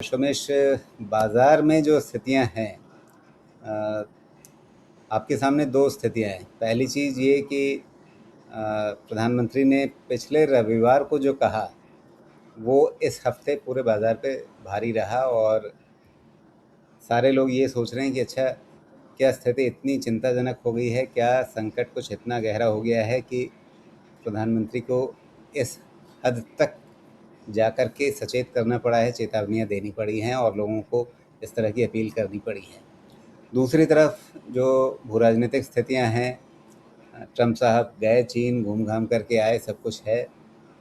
रमेश, बाज़ार में जो स्थितियां हैं, अ, आपके सामने दो स्थितियां हैं। पहली चीज़ ये कि प्रधानमंत्री ने पिछले रविवार को जो कहा वो इस हफ्ते पूरे बाज़ार पे भारी रहा और सारे लोग ये सोच रहे हैं कि अच्छा, क्या स्थिति इतनी चिंताजनक हो गई है, क्या संकट कुछ इतना गहरा हो गया है कि प्रधानमंत्री को इस हद तक जाकर के सचेत करना पड़ा है, चेतावनियाँ देनी पड़ी हैं और लोगों को इस तरह की अपील करनी पड़ी है। दूसरी तरफ जो भू राजनीतिक स्थितियाँ हैं, ट्रंप साहब गए चीन, घूम घाम करके आए, सब कुछ है,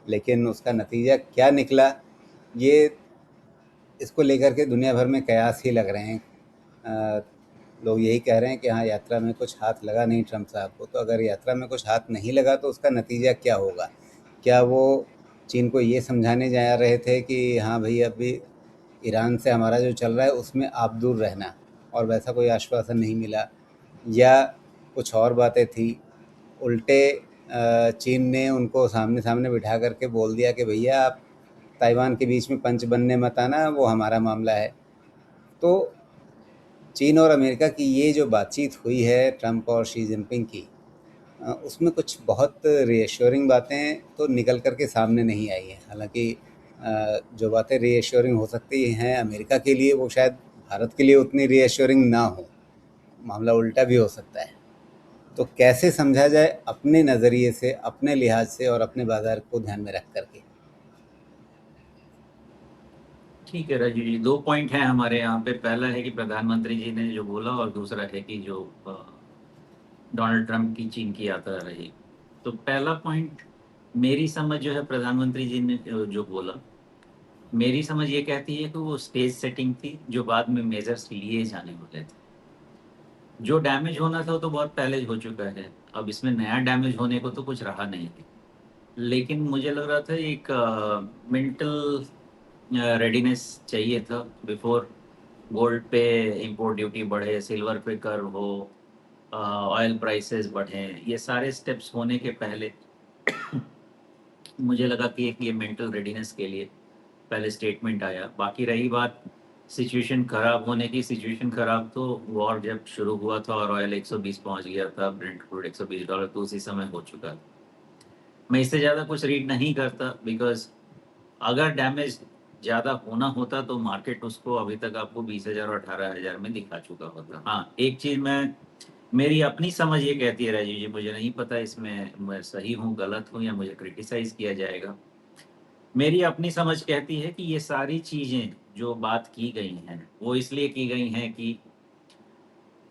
लेकिन उसका नतीजा क्या निकला, ये इसको लेकर के दुनिया भर में कयास ही लग रहे हैं। अ, लोग यही कह रहे हैं कि हाँ, यात्रा में कुछ हाथ लगा नहीं ट्रंप साहब को। तो अगर यात्रा में कुछ हाथ नहीं लगा तो उसका नतीजा क्या होगा? क्या वो चीन को ये समझाने जा रहे थे कि हाँ भाई, अभी ईरान से हमारा जो चल रहा है उसमें आप दूर रहना, और वैसा कोई आश्वासन नहीं मिला, या कुछ और बातें थी? उल्टे चीन ने उनको सामने सामने बिठा करके बोल दिया कि भैया, आप ताइवान के बीच में पंच बनने मत आना, वो हमारा मामला है। तो चीन और अमेरिका की ये जो बातचीत हुई है ट्रंप और शी जिनपिंग की, उसमें कुछ बहुत रीएश्योरिंग बातें तो निकल कर के सामने नहीं आई हैं। हालांकि जो बातें रीएश्योरिंग हो सकती हैं अमेरिका के लिए, वो शायद भारत के लिए उतनी रीएश्योरिंग ना हो। मामला उल्टा भी हो सकता है। तो कैसे समझा जाए अपने नज़रिए से, अपने लिहाज से और अपने बाजार को ध्यान में रख करके? ठीक है राजू जी, 2 पॉइंट हैं हमारे यहाँ पे। पहला है कि प्रधानमंत्री जी ने जो बोला और दूसरा है कि जो डोनाल्ड ट्रंप की चीन की यात्रा रही। तो पहला पॉइंट, मेरी समझ जो है प्रधानमंत्री जी ने जो बोला, मेरी समझ ये कहती है कि वो स्टेज सेटिंग थी जो बाद में मेजर्स लिए जाने वाले थे। जो डैमेज होना था वो तो बहुत पहले हो चुका है, अब इसमें नया डैमेज होने को तो कुछ रहा नहीं है। लेकिन मुझे लग रहा था एक मेंटल रेडीनेस चाहिए था बिफोर गोल्ड पे इंपोर्ट ड्यूटी बढ़े, सिल्वर पे कर हो, ऑयल प्राइसेस बढ़ें, ये सारे स्टेप्स होने के पहले मुझे लगा कि एक ये मेंटल रेडीनेस के लिए पहले स्टेटमेंट आया। बाकी रही बात सिचुएशन खराब होने की, सिचुएशन खराब तो वॉर जब शुरू हुआ था और ऑयल 120 पहुंच गया था, ब्रेंट क्रूड $120 तो उसी समय हो चुका था। मैं इससे ज़्यादा कुछ रीड नहीं करता, बिकॉज अगर डैमेज ज़्यादा होना होता तो मार्केट उसको अभी तक आपको 20,000 और 18,000 में दिखा चुका होता। हाँ, एक चीज़ मेरी अपनी समझ ये कहती है राजीव जी, मुझे नहीं पता इसमें मैं सही हूँ गलत हूँ या मुझे क्रिटिसाइज किया जाएगा। मेरी अपनी समझ कहती है कि ये सारी चीज़ें जो बात की गई हैं वो इसलिए की गई हैं कि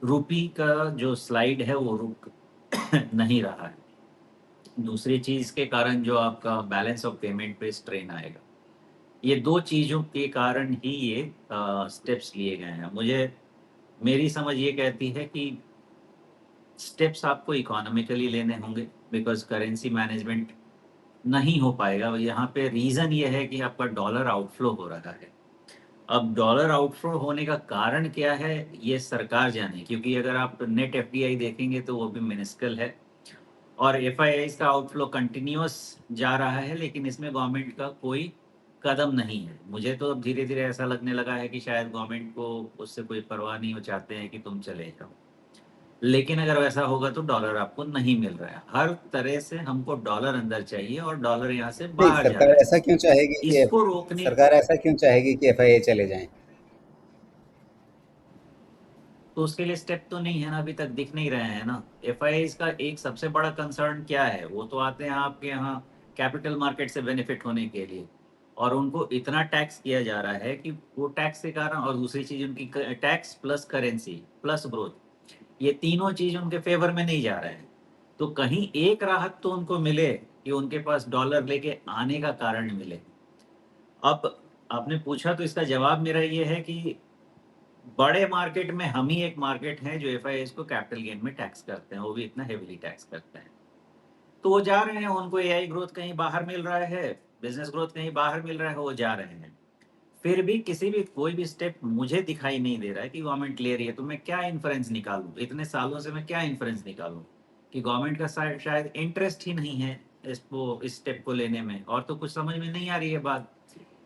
रुपी का जो स्लाइड है वो रुक नहीं रहा है। दूसरी चीज़ के कारण जो आपका बैलेंस ऑफ पेमेंट पे स्ट्रेन आएगा, ये 2 चीज़ों के कारण ही ये स्टेप्स लिए गए हैं। मेरी समझ ये कहती है कि स्टेप्स आपको इकोनॉमिकली लेने होंगे, बिकॉज़ करेंसी मैनेजमेंट नहीं हो पाएगा। यहाँ पे रीज़न ये है कि आपका डॉलर आउटफ्लो हो रहा है। अब डॉलर आउटफ्लो होने का कारण क्या है, ये सरकार जाने, क्योंकि अगर आप नेट एफडीआई देखेंगे तो वो भी मिनिस्कल है और एफआईआईज़ का आउटफ्लो कंटिन्यूअस जा रहा है, लेकिन इसमें गवर्नमेंट का कोई कदम नहीं है। मुझे तो अब धीरे-धीरे ऐसा लगने लगा है कि शायद गवर्नमेंट को उससे कोई परवाह नहीं, वो चाहते हैं कि तुम चले जाओ। लेकिन अगर वैसा होगा तो डॉलर आपको नहीं मिल रहा है। हर तरह से हमको डॉलर अंदर चाहिए और डॉलर यहाँ से नहीं, बाहर जा रहा है। इसको रोकने सरकार ऐसा क्यों चाहेगी कि एफआईए चले जाएं? तो उसके लिए स्टेप तो नहीं है ना, अभी तक दिख नहीं रहे हैं ना। एफआईआईज़ का एक सबसे बड़ा कंसर्न क्या है, वो तो आते हैं आपके यहाँ कैपिटल मार्केट से बेनिफिट होने के लिए, और उनको इतना टैक्स किया जा रहा है कि वो टैक्स के कारण, और दूसरी चीज़ उनकी tax plus currency plus growth, ये तीनों चीज़ उनके फेवर में नहीं जा रहे हैं। तो कहीं एक राहत तो उनको मिले कि उनके पास डॉलर लेके आने का कारण मिले। अब आपने पूछा तो इसका जवाब मेरा ये है कि बड़े मार्केट में हम ही एक मार्केट है जो एफआईआईज़ को कैपिटल गेन में टैक्स करते हैं, वो भी इतना हेवीली टैक्स करते हैं। तो वो जा रहे हैं, उनको एआई ग्रोथ कहीं बाहर मिल रहा है, बिज़नेस ग्रोथ कहीं बाहर मिल रहा है, वो जा रहे हैं। फिर भी किसी भी कोई भी स्टेप मुझे दिखाई नहीं दे रहा है कि गवर्नमेंट ले रही है, तो मैं क्या इन्फ्रेंस निकालूँ? इतने सालों से मैं क्या इन्फ्रेंस निकालूँ? कि गवर्नमेंट का शायद इंटरेस्ट ही नहीं है इस स्टेप को लेने में, और तो कुछ समझ में नहीं आ रही है बात।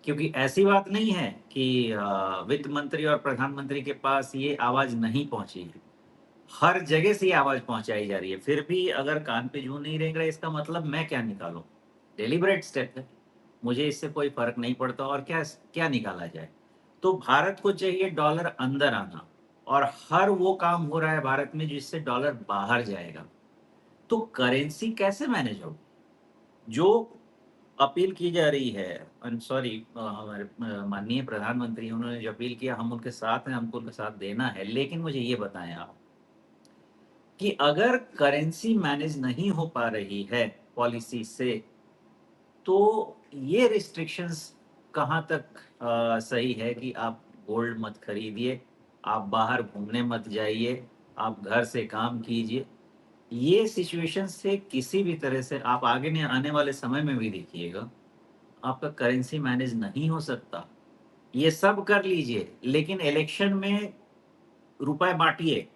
क्योंकि ऐसी बात नहीं है कि वित्त मंत्री और प्रधानमंत्री के पास ये आवाज़ नहीं पहुँची है। हर जगह से ये आवाज़ पहुँचाई जा रही है। फिर भी अगर कान पे जूं नहीं रेंग रहा, इसका मतलब मैं क्या निकालूँ? डेलिबरेट स्टेप है। मुझे इससे कोई फ़र्क नहीं पड़ता और क्या क्या निकाला जाए? तो भारत को चाहिए डॉलर अंदर आना और हर वो काम हो रहा है भारत में जिससे डॉलर बाहर जाएगा। तो करेंसी कैसे मैनेज होगी? जो अपील की जा रही है, आई एम सॉरी, हमारे माननीय प्रधानमंत्री उन्होंने जो अपील किया, हम उनके साथ हैं, हमको उनका साथ देना है। लेकिन मुझे ये बताएँ आप कि अगर करेंसी मैनेज नहीं हो पा रही है पॉलिसी से, तो ये रिस्ट्रिक्शंस कहाँ तक सही है कि आप गोल्ड मत खरीदिए, आप बाहर घूमने मत जाइए, आप घर से काम कीजिए। ये सिचुएशन से किसी भी तरह से आप आगे ने आने वाले समय में भी देखिएगा, आपका करेंसी मैनेज नहीं हो सकता। ये सब कर लीजिए, लेकिन इलेक्शन में रुपए बाँटिए,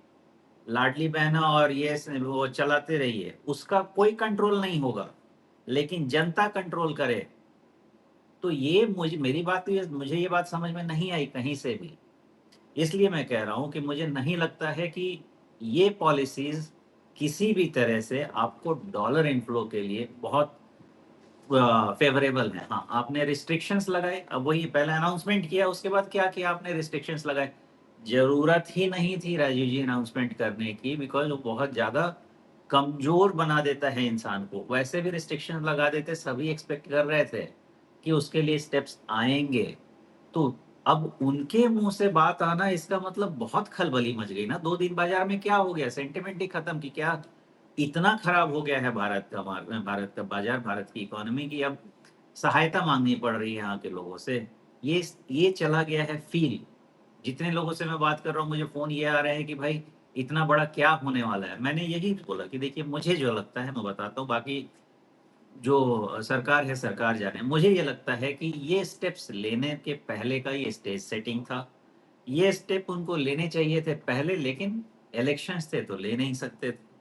लाडली बहना और ये वो चलाते रहिए, उसका कोई कंट्रोल नहीं होगा, लेकिन जनता कंट्रोल करे। तो ये मेरी बात तो ये मुझे ये बात समझ में नहीं आई कहीं से भी। इसलिए मैं कह रहा हूँ कि मुझे नहीं लगता है कि ये पॉलिसीज़ किसी भी तरह से आपको डॉलर इन्फ्लो के लिए बहुत फ़ेवरेबल है। हाँ, आपने रिस्ट्रिक्शंस लगाए, अब वही पहले अनाउंसमेंट किया, उसके बाद क्या किया आपने? रिस्ट्रिक्शंस लगाए। ज़रूरत ही नहीं थी राजीव जी अनाउंसमेंट करने की, बिकॉज़ वो बहुत ज़्यादा कमज़ोर बना देता है इंसान को। वैसे भी रिस्ट्रिक्शंस लगा देते, सभी एक्सपेक्ट कर रहे थे कि उसके लिए स्टेप्स आएँगे। तो अब उनके मुँह से बात आना, इसका मतलब बहुत खलबली मच गई ना। 2 दिन बाज़ार में क्या हो गया? सेंटिमेंट ही खत्म कि क्या इतना खराब हो गया है भारत का बाज़ार, भारत की इकोनॉमी की अब सहायता माँगनी पड़ रही है यहाँ के लोगों से। ये चला गया है फ़ील। जितने लोगों से मैं बात कर रहा हूँ, मुझे फ़ोन ये आ रहा है कि भाई इतना बड़ा क्या होने वाला है? मैंने यही बोला कि देखिए मुझे जो लगता है मैं बताता हूँ, बाकी जो सरकार है, सरकार जाने। मुझे ये लगता है कि ये स्टेप्स लेने के पहले का ये स्टेज सेटिंग था। ये स्टेप उनको लेने चाहिए थे पहले, लेकिन इलेक्शंस थे तो ले नहीं सकते थे।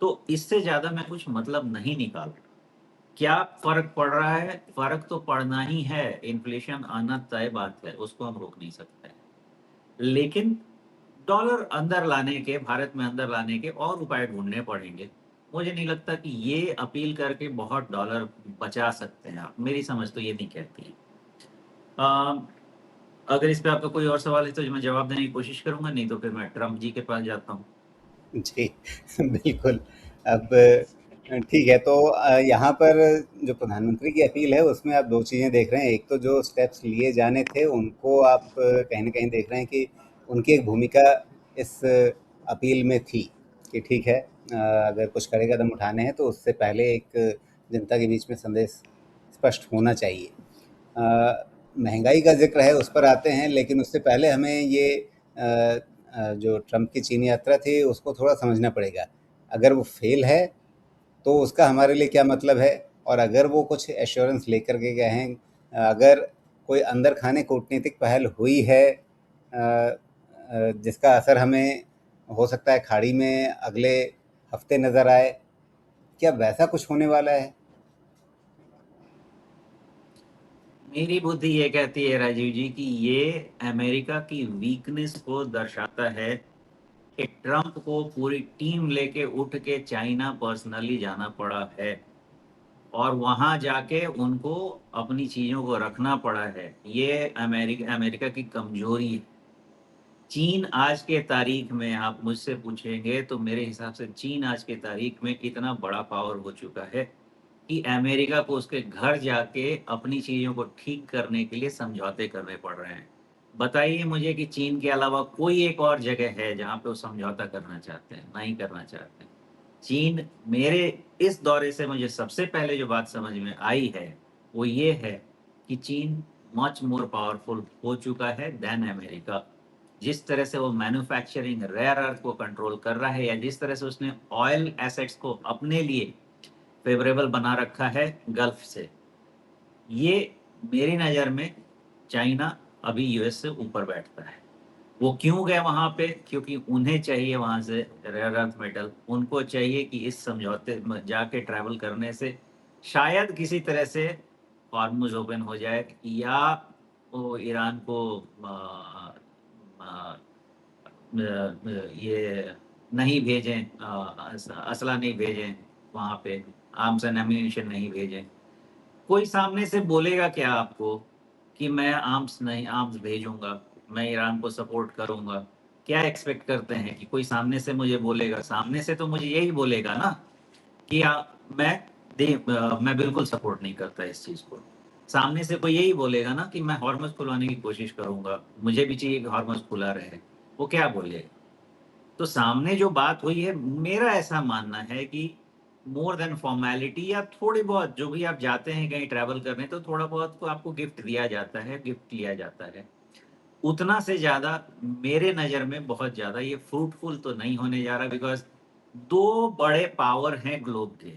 तो इससे ज़्यादा मैं कुछ मतलब नहीं निकाल रहा। क्या फ़र्क पड़ रहा है? फ़र्क तो पड़ना ही है, इन्फ्लेशन आना तय बात है, उसको हम रोक नहीं सकते। लेकिन डॉलर अंदर लाने के, भारत में अंदर लाने के और उपाय ढूँढने पड़ेंगे। मुझे नहीं लगता कि ये अपील करके बहुत डॉलर बचा सकते हैं आप, मेरी समझ तो ये नहीं कहती है। अगर इस पे आपका कोई और सवाल है तो मैं जवाब देने की कोशिश करूँगा, नहीं तो फिर मैं ट्रम्प जी के पास जाता हूँ। जी, बिल्कुल। अब ठीक है, तो यहाँ पर जो प्रधानमंत्री की अपील है, उसमें आप 2 चीज़ें देख रहे हैं। एक तो जो स्टेप्स लिए जाने थे, उनको आप कहीं न कहीं देख रहे हैं कि उनकी एक भूमिका इस अपील में थी कि ठीक है, अगर कुछ कड़े कदम उठाने हैं, तो उससे पहले एक जनता के बीच में संदेश स्पष्ट होना चाहिए। महँगाई का ज़िक्र है, उस पर आते हैं, लेकिन उससे पहले हमें ये जो ट्रम्प की चीन यात्रा थी, उसको थोड़ा समझना पड़ेगा। अगर वो फ़ेल है, तो उसका हमारे लिए क्या मतलब है? और अगर वो कुछ एश्योरेंस लेकर के गए हैं, अगर कोई अंदर खाने कूटनीतिक पहल हुई है, जिसका असर हमें हो सकता है खाड़ी में अगले हफ़्ते नज़र आए, क्या वैसा कुछ होने वाला है? मेरी बुद्धि ये कहती है राजीव जी कि ये अमेरिका की वीकनेस को दर्शाता है कि ट्रम्प को पूरी टीम लेके उठ के चाइना पर्सनली जाना पड़ा है और वहाँ जाके उनको अपनी चीज़ों को रखना पड़ा है। ये अमेरिका अमेरिका की कमज़ोरी है। चीन आज के तारीख में आप मुझसे पूछेंगे तो मेरे हिसाब से चीन आज के तारीख में इतना बड़ा पावर हो चुका है कि अमेरिका को उसके घर जाके अपनी चीज़ों को ठीक करने के लिए समझौते करने पड़ रहे हैं। बताइए मुझे कि चीन के अलावा कोई एक और जगह है जहाँ पे वो समझौता करना चाहते हैं? नहीं करना चाहते हैं। चीन, मेरे इस दौरे से मुझे सबसे पहले जो बात समझ में आई है, वो ये है कि चीन मच मोर पावरफुल हो चुका है दैन अमेरिका। जिस तरह से वो मैन्युफैक्चरिंग रेयर अर्थ को कंट्रोल कर रहा है या जिस तरह से उसने ऑयल एसेट्स को अपने लिए फ़ेवरेबल बना रखा है गल्फ़ से, ये मेरी नज़र में चाइना अभी यूएस से ऊपर बैठता है। वो क्यों गए वहाँ पे? क्योंकि उन्हें चाहिए वहाँ से रेयर अर्थ मेटल, उनको चाहिए कि इस समझौते में जाके ट्रैवल करने से शायद किसी तरह से हॉर्मुज ओपन हो जाए या वो ईरान को अ, ये नहीं भेजें, असला नहीं भेजें वहाँ पे, आर्म्स एंड एम्यूनिशन नहीं भेजें। कोई सामने से बोलेगा क्या आपको कि मैं आर्म्स भेजूँगा, मैं ईरान को सपोर्ट करूँगा? क्या एक्सपेक्ट करते हैं कि कोई सामने से मुझे बोलेगा? सामने से तो मुझे यही बोलेगा ना कि मैं बिल्कुल सपोर्ट नहीं करता इस चीज़ को। सामने से कोई यही बोलेगा ना कि मैं हॉर्मज़ खुलवाने की कोशिश करूँगा, मुझे भी चाहिए कि हॉर्मज़ खुला रहे। वो क्या बोलेगा? तो सामने जो बात हुई है, मेरा ऐसा मानना है कि मोर देन फॉर्मेलिटी या थोड़ी बहुत जो भी आप जाते हैं कहीं ट्रैवल करने, तो थोड़ा बहुत तो आपको गिफ्ट दिया जाता है, गिफ्ट लिया जाता है। उतना से ज़्यादा मेरे नज़र में बहुत ज़्यादा ये फ्रूटफुल तो नहीं होने जा रहा, बिकॉज़ 2 बड़े पावर हैं ग्लोब के।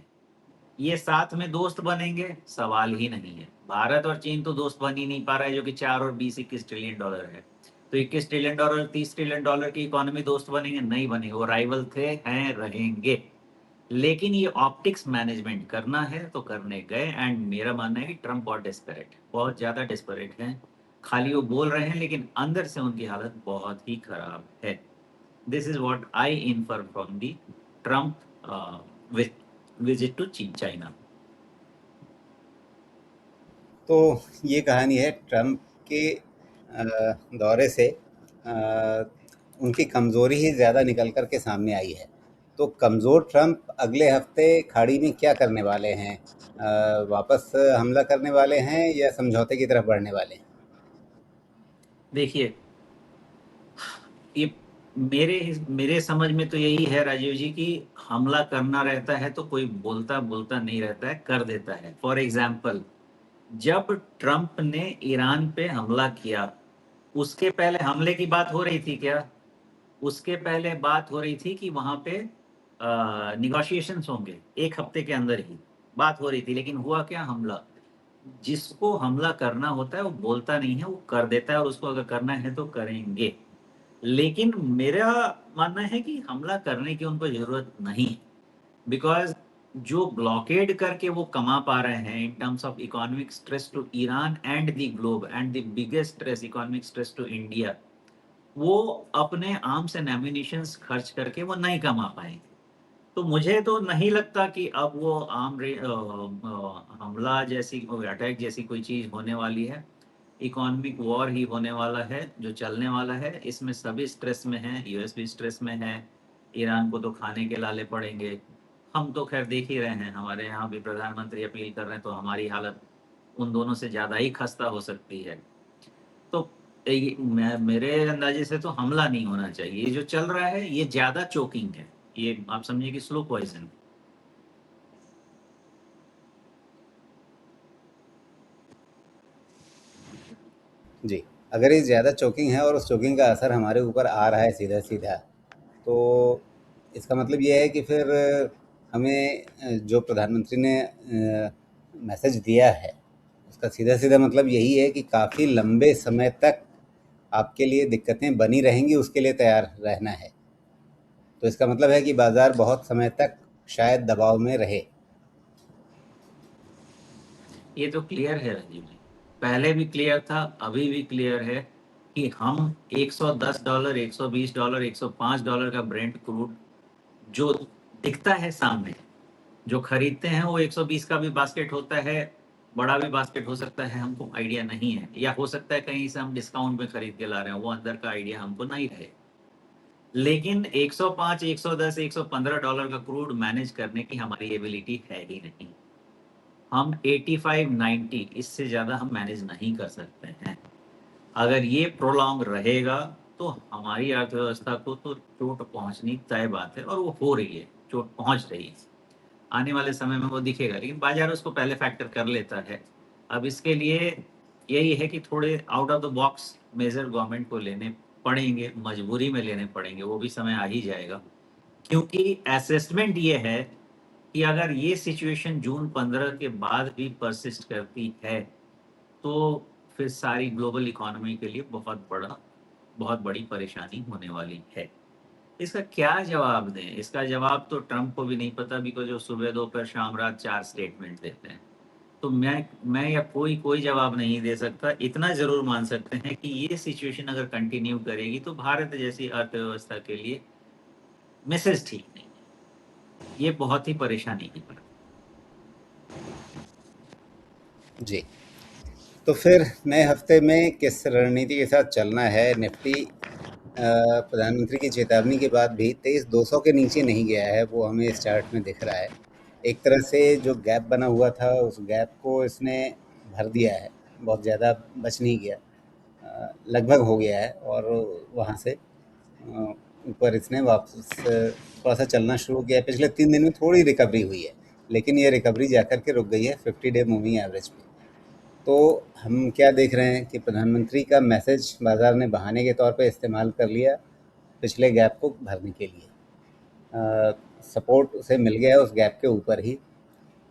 ये साथ में दोस्त बनेंगे? सवाल ही नहीं है। भारत और चीन तो दोस्त बन ही नहीं पा रहा है, जो कि 4 और 20 21 ट्रिलियन डॉलर है। तो 21 ट्रिलियन डॉलर, 30 ट्रिलियन डॉलर की इकोनॉमी दोस्त बनेंगे? नहीं बनेंगे। वो राइवल थे, हैं, रहेंगे। लेकिन ये ऑप्टिक्स मैनेजमेंट करना है तो करने गए, एंड मेरा मानना है कि ट्रम्प बहुत डेस्परेट है, बहुत ज़्यादा डेस्परेट हैं। खाली वो बोल रहे हैं लेकिन अंदर से उनकी हालत बहुत ही खराब है। This is what I infer from the Trump visit to China. तो ये कहानी है ट्रम्प के दौरे से उनकी कमज़ोरी ही ज़्यादा निकल कर के सामने आई है। तो कमज़ोर ट्रम्प अगले हफ्ते खाड़ी में क्या करने वाले हैं? वापस हमला करने वाले हैं या समझौते की तरफ बढ़ने वाले हैं? देखिए, ये मेरे समझ में तो यही है राजीव जी कि हमला करना रहता है तो कोई बोलता नहीं रहता है, कर देता है। फॉर एग्जाम्पल, जब ट्रम्प ने ईरान पे हमला किया, उसके पहले हमले की बात हो रही थी क्या? उसके पहले बात हो रही थी कि वहाँ पे नेगोशिएशंस होंगे, 1 हफ्ते के अंदर ही बात हो रही थी, लेकिन हुआ क्या? हमला। जिसको हमला करना होता है वो बोलता नहीं है, वो कर देता है, और उसको अगर करना है तो करेंगे। लेकिन मेरा मानना है कि हमला करने की उनको ज़रूरत नहीं है, बिकॉज़ जो ब्लॉकेड करके वो कमा पा रहे हैं in terms of economic stress to Iran and the globe and the biggest stress, economic stress to India, वो अपने आर्म्स एंड एम्यूनिशंस खर्च करके वो नहीं कमा पाएँगे। तो मुझे तो नहीं लगता कि अब वो हमला जैसी अटैक जैसी कोई चीज़ होने वाली है। इकोनॉमिक वॉर ही होने वाला है, जो चलने वाला है। इसमें सभी स्ट्रेस में हैं, यूएस भी स्ट्रेस में है, ईरान को तो खाने के लाले पड़ेंगे। हम तो खैर देख ही रहे हैं, हमारे यहाँ भी प्रधानमंत्री अपील कर रहे हैं, तो हमारी हालत उन दोनों से ज़्यादा ही खस्ता हो सकती है। तो मेरे अंदाजे से तो हमला नहीं होना चाहिए। ये जो चल रहा है ये ज़्यादा चोकिंग है, ये आप समझिए कि स्लो पॉइजन। जी, अगर ये ज़्यादा चोकिंग है और उस चोकिंग का असर हमारे ऊपर आ रहा है सीधा-सीधा, तो इसका मतलब ये है कि फिर हमें जो प्रधानमंत्री ने मैसेज दिया है, उसका सीधा-सीधा मतलब यही है कि काफ़ी लंबे समय तक आपके लिए दिक्कतें बनी रहेंगी, उसके लिए तैयार रहना है। तो इसका मतलब है कि बाज़ार बहुत समय तक शायद दबाव में रहे। ये तो क्लियर है राजीव जी, पहले भी क्लियर था, अभी भी क्लियर है कि हम $110, $120, $105 का ब्रेंट क्रूड जो दिखता है सामने, जो खरीदते हैं वो 120 का भी बास्केट होता है, बड़ा भी बास्केट हो सकता है, हमको आइडिया नहीं है, या हो सकता है कहीं से हम डिस्काउंट में खरीद के ला रहे हैं, वो अंदर का आइडिया हमको नहीं रहे। लेकिन 105, 110, $115 का क्रूड मैनेज करने की हमारी एबिलिटी है ही नहीं। हम 85, 90 इससे ज़्यादा हम मैनेज नहीं कर सकते हैं। अगर ये प्रोलॉन्ग रहेगा तो हमारी अर्थव्यवस्था को तो चोट पहुँचनी तय बात है, और वो हो रही है, चोट पहुँच रही है। आने वाले समय में वो दिखेगा, लेकिन बाज़ार उसको पहले फैक्टर कर लेता है। अब इसके लिए यही है कि थोड़े out of the box major government को लेने पड़ेंगे, मजबूरी में लेने पड़ेंगे, वो भी समय आ ही जाएगा। क्योंकि असेसमेंट ये है कि अगर ये सिचुएशन जून 15 के बाद भी परसिस्ट करती है, तो फिर सारी ग्लोबल इकोनॉमी के लिए बहुत बड़ी परेशानी होने वाली है। इसका क्या जवाब दें? इसका जवाब तो ट्रम्प को भी नहीं पता, बिकॉज़ वो सुबह, दोपहर, शाम, रात 4 स्टेटमेंट देते हैं। तो मैं या कोई जवाब नहीं दे सकता। इतना ज़रूर मान सकते हैं कि ये सिचुएशन अगर कंटिन्यू करेगी तो भारत जैसी अर्थव्यवस्था के लिए मैसेज ठीक नहीं है। ये बहुत ही परेशानी की बात है। जी। तो फिर नए हफ्ते में किस रणनीति के साथ चलना है? निफ्टी प्रधानमंत्री की चेतावनी के बाद भी 23,200 के नीचे नहीं गया है, वो हमें इस चार्ट में दिख रहा है। एक तरह से जो गैप बना हुआ था उस गैप को इसने भर दिया है, बहुत ज़्यादा बच नहीं गया, लगभग हो गया है और वहाँ से ऊपर इसने वापस थोड़ा सा चलना शुरू किया है। पिछले 3 दिन में थोड़ी रिकवरी हुई है, लेकिन ये रिकवरी जाकर के रुक गई है 50 डे मूविंग एवरेज पे। तो हम क्या देख रहे हैं कि प्रधानमंत्री का मैसेज बाज़ार ने बहाने के तौर पे इस्तेमाल कर लिया पिछले गैप को भरने के लिए। सपोर्ट उसे मिल गया है उस गैप के ऊपर ही,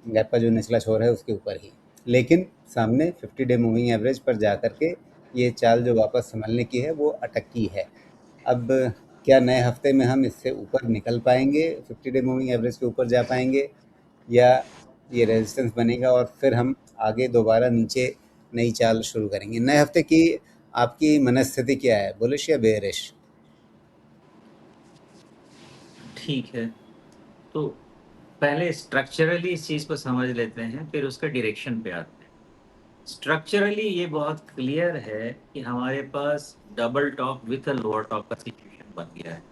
गैप का जो निचला छोर है उसके ऊपर ही, लेकिन सामने 50 डे मूविंग एवरेज पर जा कर के ये चाल जो वापस संभलने की है वो अटकी है। अब क्या नए हफ्ते में हम इससे ऊपर निकल पाएंगे, 50 डे मूविंग एवरेज के ऊपर जा पाएंगे, या ये रेजिस्टेंस बनेगा और फिर हम आगे दोबारा नीचे नई चाल शुरू करेंगे? नए हफ्ते की आपकी मनस्थिति क्या है, बुलिश या बेयरिश? ठीक है, तो पहले स्ट्रक्चरली इस चीज़ को समझ लेते हैं, फिर उसका डायरेक्शन पे आते हैं। स्ट्रक्चरली ये बहुत क्लियर है कि हमारे पास double top with a lower top का सिचुएशन बन गया है।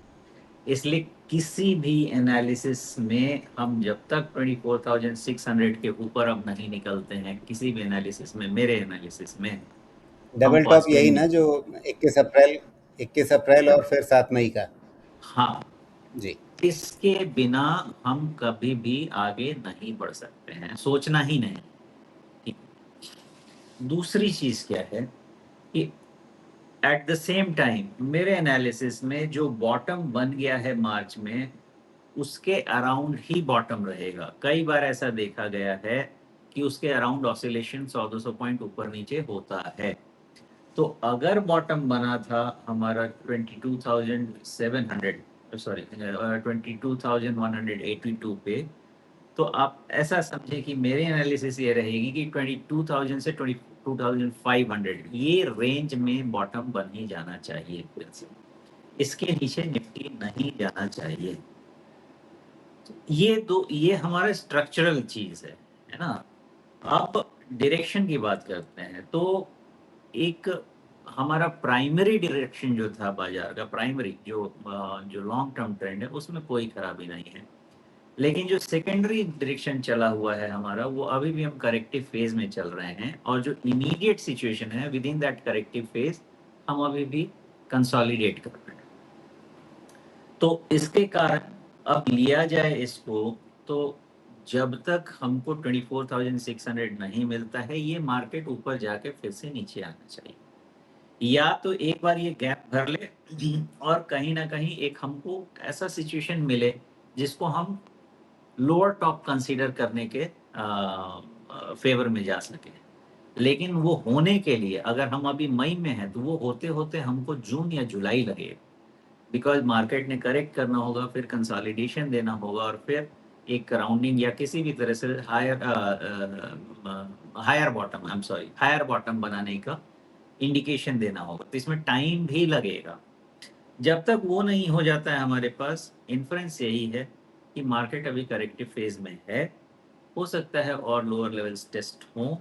इसलिए किसी भी एनालिसिस में हम जब तक 24,600 के ऊपर अब नहीं निकलते हैं, किसी भी एनालिसिस में, मेरे एनालिसिस में हम डबल टॉप पॉजिटिव यही नहीं। ना जो 21 अप्रैल, 21 अप्रैल और फिर 7 मई का? हाँ, जी। इसके बिना हम कभी भी आगे नहीं बढ़ सकते हैं, सोचना ही नहीं। ठीक। दूसरी चीज़ क्या है कि एट द सेम टाइम मेरे एनालिसिस में जो बॉटम बन गया है मार्च में, उसके अराउंड ही बॉटम रहेगा। कई बार ऐसा देखा गया है कि उसके अराउंड ऑसिलेशन 100-200 पॉइंट ऊपर नीचे होता है। तो अगर बॉटम बना था हमारा 22,700, सॉरी 22,182 पे, तो आप ऐसा समझे कि मेरी एनालिसिस ये रहेगी कि 22,000 से 22,500 ये रेंज में बॉटम बन ही जाना चाहिए फिर से। इसके नीचे निफ्टी नहीं जाना चाहिए। ये हमारा स्ट्रक्चरल चीज है ना। अब डायरेक्शन की बात करते हैं तो एक हमारा प्राइमरी डायरेक्शन जो था बाजार का, प्राइमरी जो लॉन्ग टर्म ट्रेंड है उसमें कोई खराबी नहीं है। लेकिन जो सेकेंडरी डायरेक्शन चला हुआ है हमारा, वो अभी भी हम करेक्टिव फेज में चल रहे हैं, और जो इमीडिएट सिचुएशन है with in that corrective phase हम अभी भी कंसोलिडेट कर रहे हैं। तो इसके कारण अब लिया जाए इसको, तो जब तक हमको 24,600 नहीं मिलता है, ये मार्केट ऊपर जाके फिर से नीचे आना चाहिए। या तो एक बार ये गैप भर ले और कहीं ना कहीं एक हमको ऐसा सिचुएशन मिले जिसको हम लोअर टॉप कंसीडर करने के फेवर में जा सके। लेकिन वो होने के लिए अगर हम अभी मई में हैं तो वो होते होते हमको जून या जुलाई लगेगा, बिकॉज मार्केट ने करेक्ट करना होगा, फिर कंसोलिडेशन देना होगा, और फिर एक राउंडिंग या किसी भी तरह से higher bottom, I am sorry, higher bottom बनाने का इंडिकेशन देना होगा, तो इसमें टाइम भी लगेगा। जब तक वो नहीं हो जाता है हमारे पास, इन्फ्रेंस यही है कि मार्केट अभी करेक्टिव फेज में है। हो सकता है और लोअर लेवल्स टेस्ट हों,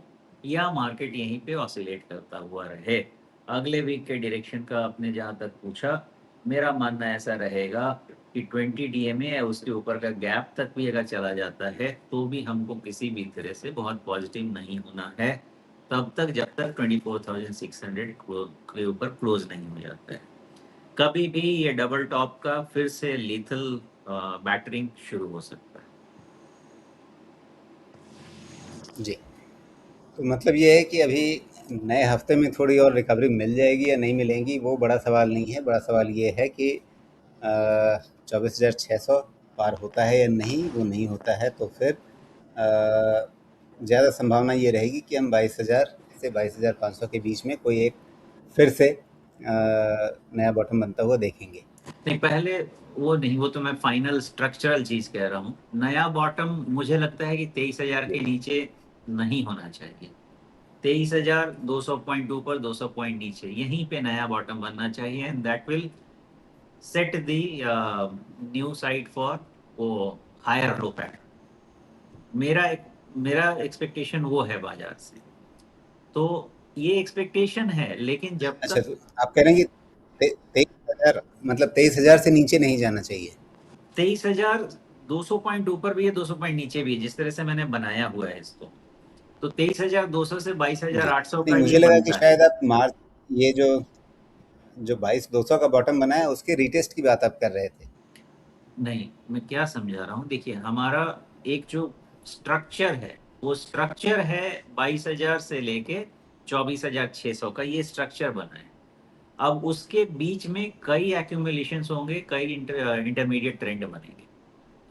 या मार्केट यहीं पे ऑसिलेट करता हुआ रहे। अगले वीक के डायरेक्शन का आपने जहाँ तक पूछा, मेरा मानना ऐसा रहेगा कि 20 डीएमए या उसके ऊपर का गैप तक भी अगर चला जाता है तो भी हमको किसी भी तरह से बहुत पॉजिटिव नहीं होना है, तब तक जब तक 24,600 के ऊपर क्लोज नहीं हो जाता है। कभी भी ये डबल टॉप का फिर से लीथल बैटरिंग शुरू हो सकता है। जी। तो मतलब ये है कि अभी नए हफ्ते में थोड़ी और रिकवरी मिल जाएगी या नहीं मिलेगी, वो बड़ा सवाल नहीं है। बड़ा सवाल ये है कि 24,600 पार होता है या नहीं। वो नहीं होता है तो फिर ज़्यादा संभावना ये रहेगी कि हम 22,000 से 22,500 के बीच में कोई एक फिर से नया बॉटम बनता हुआ देखेंगे। नहीं, पहले वो नहीं, वो तो मैं फाइनल स्ट्रक्चरल चीज कह रहा हूँ। नया बॉटम मुझे लगता है कि 23,000 के नीचे नहीं होना चाहिए। 23,200 पॉइंट ऊपर, 200 पॉइंट नीचे, यहीं पे नया बॉटम बनना चाहिए, and that will set the new side for वो हायर लो पैटर्न। मेरा एक्सपेक्टेशन वो है बाजार से। तो ये एक्सपेक्टेशन है, लेकिन जब अच्छा, तक तो आप कह रहे हैं कि 23,000, मतलब 23,000 से नीचे नहीं जाना चाहिए? 23,200 पॉइंट ऊपर भी है, 200 पॉइंट नीचे भी है, जिस तरह से मैंने बनाया हुआ है इसको, तो 23,200 से जी। 22,800 नहीं, का ये मुझे लगा कि बनता है। शायद आप मार्च, ये जो 22,200 का बॉटम बना है उसके रीटेस्ट की बात आप कर रहे थे। नहीं, मैं क्या समझा रहा हूँ, देखिए हमारा एक जो स्ट्रक्चर है, वो स्ट्रक्चर है 22,000 से लेके 24,600 का, ये स्ट्रक्चर बना है। अब उसके बीच में कई एक्यूमुलेशंस होंगे, कई इंटरमीडिएट ट्रेंड बनेंगे।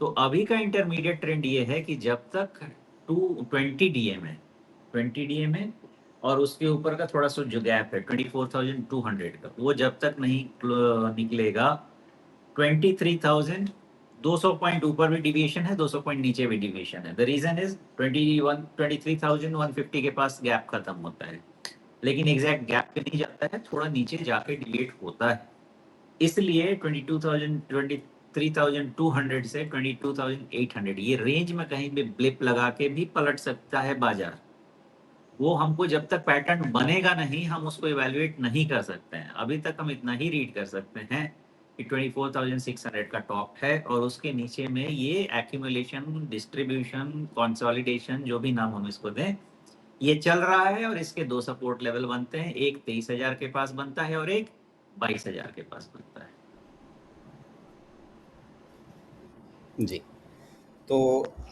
तो अभी का इंटरमीडिएट ट्रेंड ये है कि जब तक 20 डीएम है, 20 डीएम है, और उसके ऊपर का थोड़ा सा जो गैप है 24,200 का, वो जब तक नहीं निकलेगा, 23,200 पॉइंट ऊपर भी डिविएशन है, 200 पॉइंट नीचे भी डिविएशन है। द रीजन इज 23,150 के पास गैप खत्म होता है, लेकिन एग्जैक्ट गैप पे नहीं जाता है, थोड़ा नीचे जाके डिविएट होता है। इसलिए 23,200 से 22,800 ये रेंज में कहीं भी ब्लिप लगा के भी पलट सकता है बाजार। वो हमको जब तक पैटर्न बनेगा नहीं, हम उसको इवैल्यूएट नहीं कर सकते हैं। अभी तक हम इतना ही रीड कर सकते हैं कि 24,600 का टॉप है, और उसके नीचे में ये एक्यूमुलेशन, डिस्ट्रीब्यूशन, कंसोलिडेशन, जो भी नाम हम इसको दें, ये चल रहा है। और इसके दो सपोर्ट लेवल बनते हैं, एक 23,000 के पास बनता है और एक 22,000 के पास बनता है। जी। तो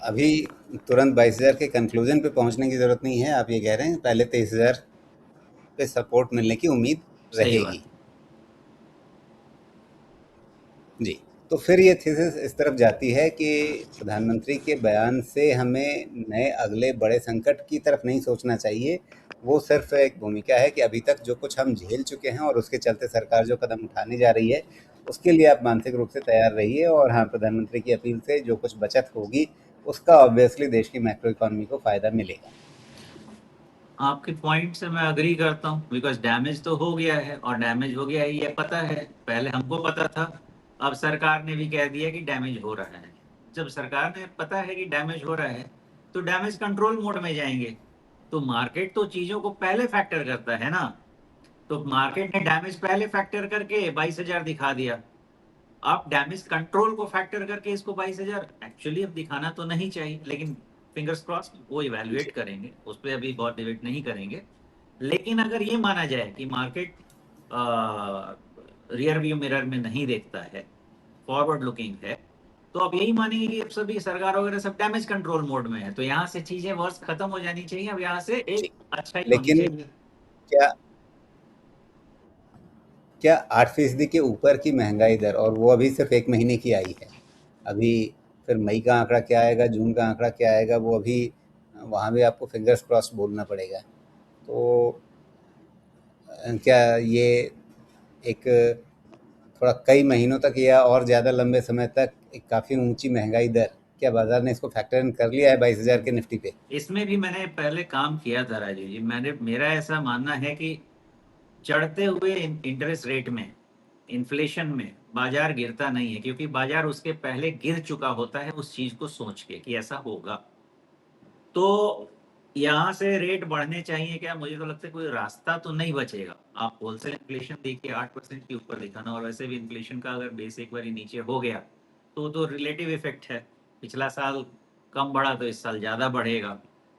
अभी तुरंत 22,000 के कंक्लूजन पे पहुंचने की ज़रूरत नहीं है, आप ये कह रहे हैं पहले 23,000 पे सपोर्ट मिलने की उम्मीद सही बात। रहेगी। जी। तो फिर ये थीसिस इस तरफ जाती है कि प्रधानमंत्री के बयान से हमें नए अगले बड़े संकट की तरफ नहीं सोचना चाहिए। वो सिर्फ एक भूमिका है कि अभी तक जो कुछ हम झेल चुके हैं और उसके चलते सरकार जो कदम उठाने जा रही है, उसके लिए आप मानसिक रूप से तैयार रहिए। और हाँ, प्रधानमंत्री की अपील से जो कुछ बचत होगी, उसका ऑब्वियसली देश की मैक्रो इकॉनमी को फ़ायदा मिलेगा। आपके पॉइंट से मैं अग्री करता हूँ, बिकॉज डैमेज तो हो गया है, और डैमेज हो गया है ये पता है, पहले हमको पता था। अब सरकार ने भी कह दिया कि डैमेज हो रहा है। जब सरकार ने पता है कि डैमेज हो रहा है, तो डैमेज कंट्रोल मोड में जाएंगे। तो मार्केट तो चीजों को पहले फैक्टर करता है ना। तो मार्केट ने डैमेज पहले फैक्टर करके 22,000 दिखा दिया। आप डैमेज कंट्रोल को फैक्टर करके इसको 22,000 एक्चुअली अब दिखाना तो नहीं चाहिए, लेकिन फिंगर्स क्रॉस वो इवैल्यूएट जी। करेंगे, उस पर अभी बहुत डिबेट नहीं करेंगे। लेकिन अगर ये माना जाए कि मार्केट रियर व्यू मिरर में नहीं देखता है, फॉरवर्ड लुकिंग है, तो अब यही मानेंगे कि अब सभी सरकार वगैरह सब डैमेज कंट्रोल मोड में है, तो यहाँ से चीजें वर्ष खत्म हो जानी चाहिए, अब यहाँ से जी। एक अच्छा ही होनी लेकिन चाहिए। क्या क्या 8% के ऊपर की महंगाई दर, और वो अभी सिर्फ 1 महीने की आई है। अभी फिर मई का आंकड़ा क्या आएगा, जून का आंकड़ा क्या आएगा, वो अभी वहाँ भी आपको फिंगर्स क्रॉस बोलना पड़ेगा। तो क्या ये एक थोड़ा कई महीनों तक या और ज़्यादा लंबे समय तक एक काफ़ी ऊंची महंगाई दर, क्या बाजार ने इसको फैक्टर इन कर लिया है 22,000 के निफ्टी पे? इसमें भी मैंने पहले काम किया था राजीव जी। मेरा ऐसा मानना है कि चढ़ते हुए इंटरेस्ट रेट में, इन्फ्लेशन में बाजार गिरता नहीं है, क्योंकि बाजार उसके पहले गिर चुका होता है उस चीज को सोच के कि ऐसा होगा। तो यहाँ से रेट बढ़ने चाहिए क्या, मुझे तो लगता है कोई रास्ता तो नहीं बचेगा। आप होलसेल इन्फ्लेशन देखिए 8% के ऊपर दिखाना, और वैसे भी इन्फ्लेशन का अगर बेस एक बार नीचे हो गया, तो रिलेटिव इफेक्ट है। पिछला साल कम बढ़ा तो इस साल ज्यादा बढ़ेगा।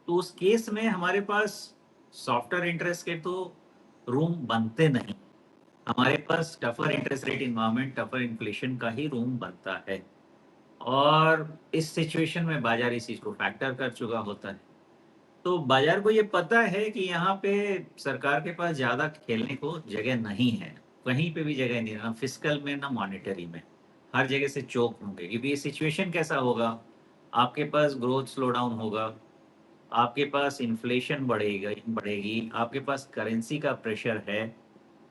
तो उस केस में हमारे पास सॉफ्टर इंटरेस्ट के तो रूम बनते नहीं, हमारे पास tougher interest rate environment, tougher inflation का ही रूम बनता है। और इस सिचुएशन में बाजार इस चीज को फैक्टर कर चुका होता है। तो बाजार को ये पता है कि यहाँ पे सरकार के पास ज्यादा खेलने को जगह नहीं है, कहीं पे भी जगह नहीं है, ना फिस्कल में ना मॉनेटरी में। हर जगह से चोक होंगे, क्योंकि ये सिचुएशन कैसा होगा, आपके पास ग्रोथ स्लो डाउन होगा, आपके पास इन्फ्लेशन बढ़ेगी, आपके पास करेंसी का प्रेशर है,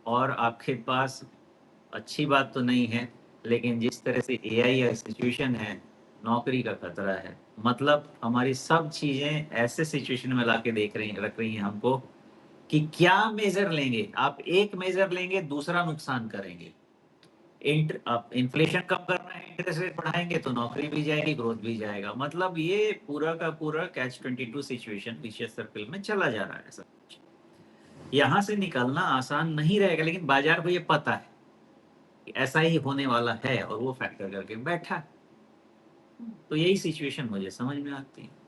और आपके पास, अच्छी बात तो नहीं है, लेकिन जिस तरह से एआई का सिचुएशन है, नौकरी का खतरा है। मतलब हमारी सब चीजें ऐसे सिचुएशन में लाके रख रही हैं हमको कि क्या मेजर लेंगे। आप एक मेजर लेंगे, दूसरा नुकसान करेंगे। आप इन्फ्लेशन कम करना है, इंटरेस्ट रेट बढ़ाएंगे तो नौकरी भी जाएगी, ग्रोथ भी जाएगा। मतलब ये पूरा का पूरा कैच 22 सिचुएशन विशियस सर्कल में चला जा रहा है सब कुछ। यहाँ से निकलना आसान नहीं रहेगा, लेकिन बाजार को ये पता है कि ऐसा ही होने वाला है और वो फैक्टर करके बैठा है। तो यही सिचुएशन मुझे समझ में आती है।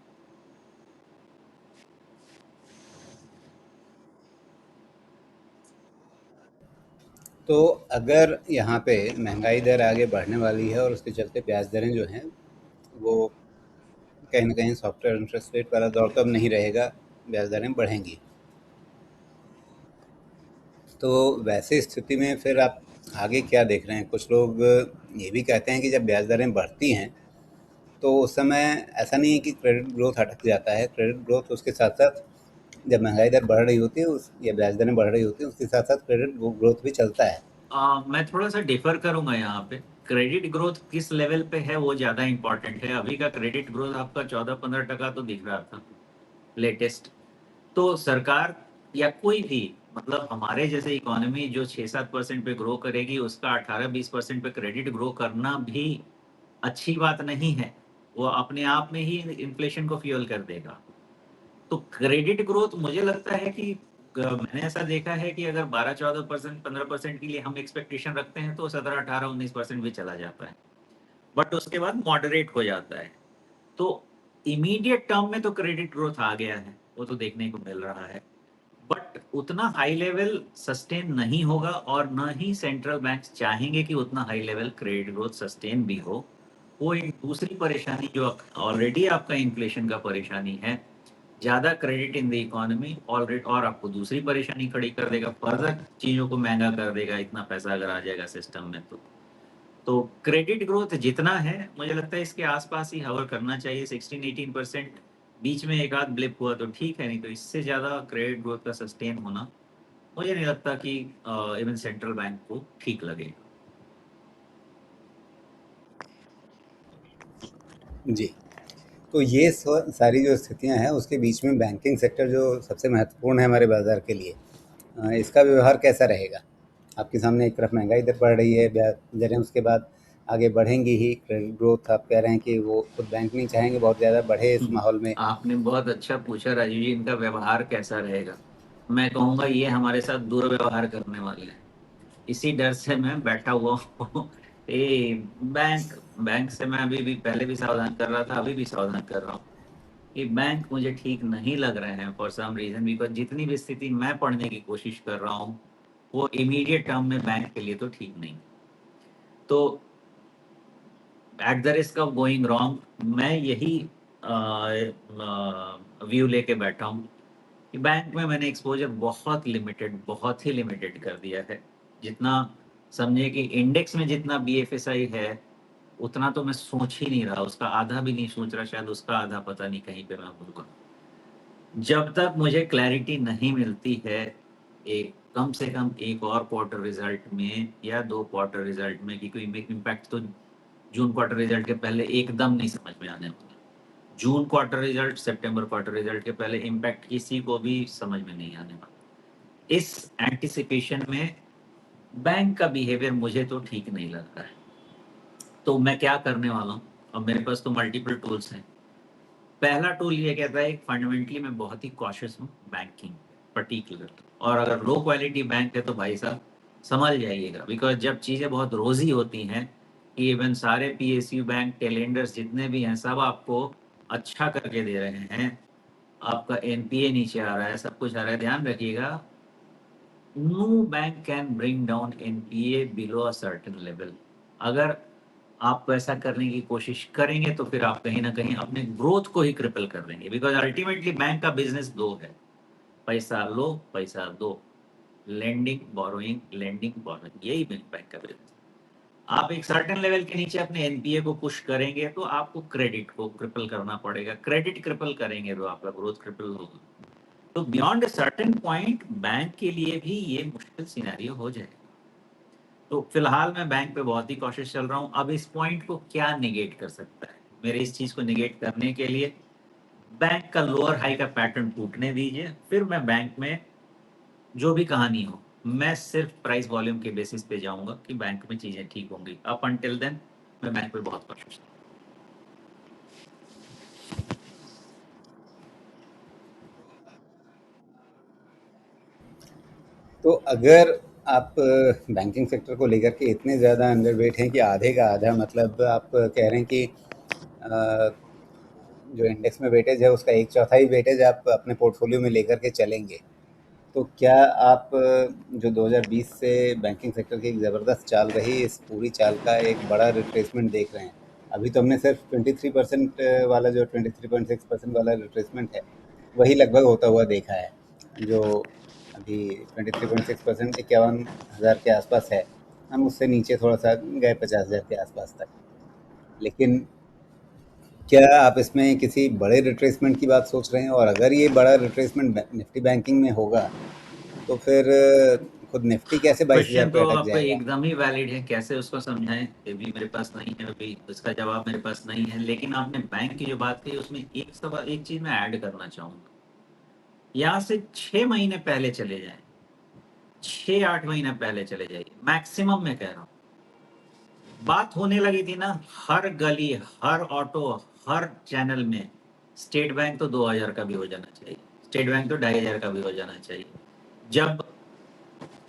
तो अगर यहाँ पे महंगाई दर आगे बढ़ने वाली है और उसके चलते ब्याज दरें जो हैं वो कहीं न कहीं सॉफ्टवेयर इंटरेस्ट रेट वाला दौर तो अब नहीं रहेगा, ब्याज दरें बढ़ेंगी। तो वैसी स्थिति में फिर आप आगे क्या देख रहे हैं? कुछ लोग ये भी कहते हैं कि जब ब्याज दरें बढ़ती हैं तो उस समय ऐसा नहीं है कि क्रेडिट ग्रोथ अटक जाता है। क्रेडिट ग्रोथ उसके साथ-साथ जब महँगाई दर बढ़ रही होती है उस या ब्याज दरें बढ़ रही होती हैं उसके साथ-साथ क्रेडिट ग्रोथ भी चलता है। मैं थोड़ा-सा डिफर करूँगा यहाँ पे। क्रेडिट ग्रोथ किस लेवल पे है वो ज़्यादा इम्पोर्टेंट है। अभी का क्रेडिट ग्रोथ आपका 14-15% तो दिख रहा था लेटेस्ट। तो सरकार या कोई भी, मतलब हमारे जैसे इकोनॉमी जो 6-7% पे ग्रो करेगी, उसका 18-20% पे क्रेडिट ग्रो करना भी अच्छी बात नहीं है। वो अपने आप में ही इन्फ्लेशन को फ्यूल कर देगा। तो क्रेडिट ग्रोथ मुझे लगता है कि मैंने ऐसा देखा है कि अगर 12-14%, 15% के लिए हम एक्सपेक्टेशन रखते हैं तो 17-18-19% भी चला जाता है। बट उसके बाद मॉडरेट हो जाता है। तो इमीडिएट टर्म में तो क्रेडिट ग्रोथ आ गया है, वो तो देखने को मिल रहा है। बट उतना हाई लेवल सस्टेन नहीं होगा और ना ही सेंट्रल बैंक्स चाहेंगे कि उतना high level credit growth sustain भी हो। वो एक दूसरी परेशानी जो ऑलरेडी आपका इन्फ्लेशन का परेशानी है, ज़्यादा credit in the economy already, और आपको दूसरी परेशानी खड़ी कर देगा, फर्दर चीज़ों को महँगा कर देगा, इतना पैसा अगर आ जाएगा सिस्टम में तो। तो क्रेडिट ग्रोथ जितना है, मुझे लगता है इसके आसपास ही हवर करना चाहिए। 16-18% बीच में एक आध ब्लिप हुआ तो ठीक है, नहीं तो इससे ज़्यादा क्रेडिट ग्रोथ का सस्टेन होना मुझे नहीं लगता कि इवन सेंट्रल बैंक को ठीक लगेगा। जी। तो ये सारी जो स्थितियाँ हैं उसके बीच में बैंकिंग सेक्टर जो सबसे महत्वपूर्ण है हमारे बाज़ार के लिए, इसका व्यवहार कैसा रहेगा? आपके सामने एक तरफ महँगाई दर बढ़ रही है, ब्याज दरें उसके बाद आगे बढ़ेंगी ही, क्रेडिट ग्रोथ आप कह रहे हैं कि वो खुद बैंक नहीं चाहेंगे बहुत ज़्यादा बढ़े इस माहौल में। आपने बहुत अच्छा पूछा राजीव जी, इनका व्यवहार कैसा रहेगा। मैं कहूँगा ये हमारे साथ दुर्व्यवहार करने वाले हैं। इसी डर से मैं बैठा हुआ हूँ। बैंक बैंक से मैं अभी भी, पहले भी सावधान कर रहा था, अभी भी सावधान कर रहा हूँ कि बैंक मुझे ठीक नहीं लग रहे हैं फॉर सम रीजन, बिकॉज जितनी भी स्थिति मैं पढ़ने की कोशिश कर रहा हूँ वो इमीडिएट टर्म में बैंक के लिए तो ठीक नहीं। तो at the risk of going wrong, मैं यही व्यू लेके बैठा हूँ कि बैंक में मैंने एक्सपोजर बहुत ही लिमिटेड कर दिया है। जितना समझे कि इंडेक्स में जितना बीएफएसआई है उतना तो मैं सोच ही नहीं रहा, उसका आधा भी नहीं सोच रहा, शायद उसका आधा पता नहीं कहीं पे मैं होऊंगा। जब तक मुझे क्लैरिटी नहीं मिलती है, एक कम से कम एक और क्वार्टर रिजल्ट में या 2 क्वार्टर रिजल्ट में, कि कोई इम्पैक्ट तो जून क्वार्टर रिजल्ट के पहले एकदम नहीं समझ में आने वाला। जून क्वार्टर रिजल्ट, सितंबर क्वार्टर रिजल्ट के पहले इम्पैक्ट किसी को भी समझ में नहीं आने वाला। इस एंटिसिपेशन में बैंक का बिहेवियर मुझे तो ठीक नहीं लग रहा है। तो मैं क्या करने वाला हूँ, अब मेरे पास तो मल्टीपल टूल्स हैं। पहला टूल ये कहता है, फंडामेंटली मैं बहुत ही कॉशियस हूँ बैंकिंग पर्टिकुलर, और अगर लो क्वालिटी बैंक है तो भाई साहब संभल जाइएगा, बिकॉज जब चीज़ें बहुत रोजी होती हैं, इवन सारे पीएसयू बैंक कैलेंडर्स जितने भी हैं सब आपको अच्छा करके दे रहे हैं, आपका एनपीए नीचे आ रहा है, सब कुछ आ रहा है, ध्यान रखिएगा, no bank can bring down NPA below a certain level. अगर आप वैसा करने की कोशिश करेंगे तो फिर आप कहीं ना कहीं अपने ग्रोथ को ही क्रिपल कर देंगे, बिकॉज अल्टीमेटली बैंक का बिजनेस दो है, पैसा लो पैसा दो, लेंडिंग बोरोइंग, यही बैंक का बिजनेस। आप एक सर्टेन लेवल के नीचे अपने एनपीए को पुश करेंगे तो आपको क्रेडिट को क्रिपल करना पड़ेगा, क्रेडिट क्रिपल करेंगे तो आपका ग्रोथ क्रिपल होगा। तो beyond a certain point bank के लिए भी ये मुश्किल सिनेरियो हो जाएगा। तो फिलहाल मैं बैंक पे बहुत ही कॉशियस चल रहा हूँ। अब इस पॉइंट को क्या निगेट कर सकता है, मेरे इस चीज को निगेट करने के लिए बैंक का लोअर हाई का पैटर्न टूटने दीजिए, फिर मैं बैंक में जो भी कहानी हो, मैं सिर्फ प्राइस वॉल्यूम के बेसिस पे जाऊंगा कि बैंक में चीजें ठीक होंगी। अप अंटिल देन मैं बैंक पे बहुत कॉन्शियस हूं। तो अगर आप बैंकिंग सेक्टर को लेकर के इतने ज़्यादा अंडरवेट हैं कि आधे का आधा, मतलब आप कह रहे हैं कि अ, जो इंडेक्स में वेटेज है उसका एक चौथाई वेटेज आप अपने पोर्टफोलियो में लेकर के चलेंगे, तो क्या आप जो 2020 से बैंकिंग सेक्टर की एक ज़बरदस्त चाल रही, इस पूरी चाल का एक बड़ा रिट्रेसमेंट देख रहे हैं? अभी तो हमने सिर्फ 23% वाला, जो 23.6% वाला रिट्रेसमेंट है, वही लगभग होता हुआ देखा है। जो अभी 23.6%, 51,000 के आसपास है। हम उससे नीचे थोड़ा सा गए 50,000 के आसपास तक। लेकिन क्या आप इसमें किसी बड़े रिट्रेसमेंट की बात सोच रहे हैं? और अगर ये बड़ा रिट्रेसमेंट निफ्टी बैंकिंग में होगा, तो फिर खुद निफ्टी कैसे 22,000 क्वेश्चन पे तो अटक आपका जाएगा? एकदम ही वैलिड है, कैसे उसको समझाएं ये भी मेरे पास नहीं है, अभी इसका जवाब मेरे पास नहीं है। लेकिन आपने बैंक की जो बात कही उसमें एक सवाल, एक चीज मैं ऐड करना चाहूंगा। यहाँ से 6 महीने पहले चले जाएं, 6-8 महीने पहले चले जाइए, मैक्सिमम मैं कह रहा हूँ। बात होने लगी थी ना, हर गली, हर ऑटो, हर चैनल में स्टेट बैंक तो 2000 का भी हो जाना चाहिए, स्टेट बैंक तो 2500 का भी हो जाना चाहिए। जब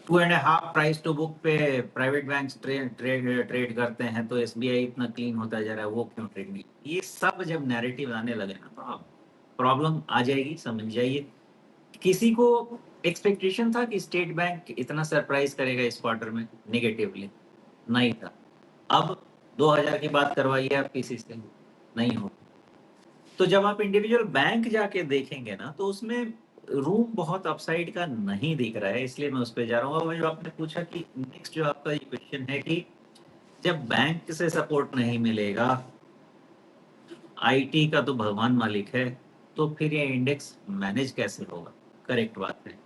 2.5 प्राइस टू बुक पे प्राइवेट बैंक ट्रेड करते हैं तो एसबीआई इतना क्लीन होता जा रहा है, वो क्यों ट्रेड नहीं? ये सब जब नैरेटिव आने लगे ना, तो आप प्रॉब्लम आ जाएगी, समझ जाइए। किसी को एक्सपेक्टेशन था कि स्टेट बैंक इतना सरप्राइज करेगा इस क्वार्टर में नेगेटिवली? नहीं था। अब 2000 की बात करवाइए आप किसी से, नहीं हो। तो जब आप इंडिविजुअल बैंक जाके देखेंगे ना, तो उसमें रूम बहुत अपसाइड का नहीं दिख रहा है, इसलिए मैं उस पर जा रहा हूँ। और जो आपने पूछा कि नेक्स्ट जो आपका ये क्वेश्चन है कि जब बैंक से सपोर्ट नहीं मिलेगा, आईटी का तो भगवान मालिक है, तो फिर ये इंडेक्स मैनेज कैसे होगा? करेक्ट बात है।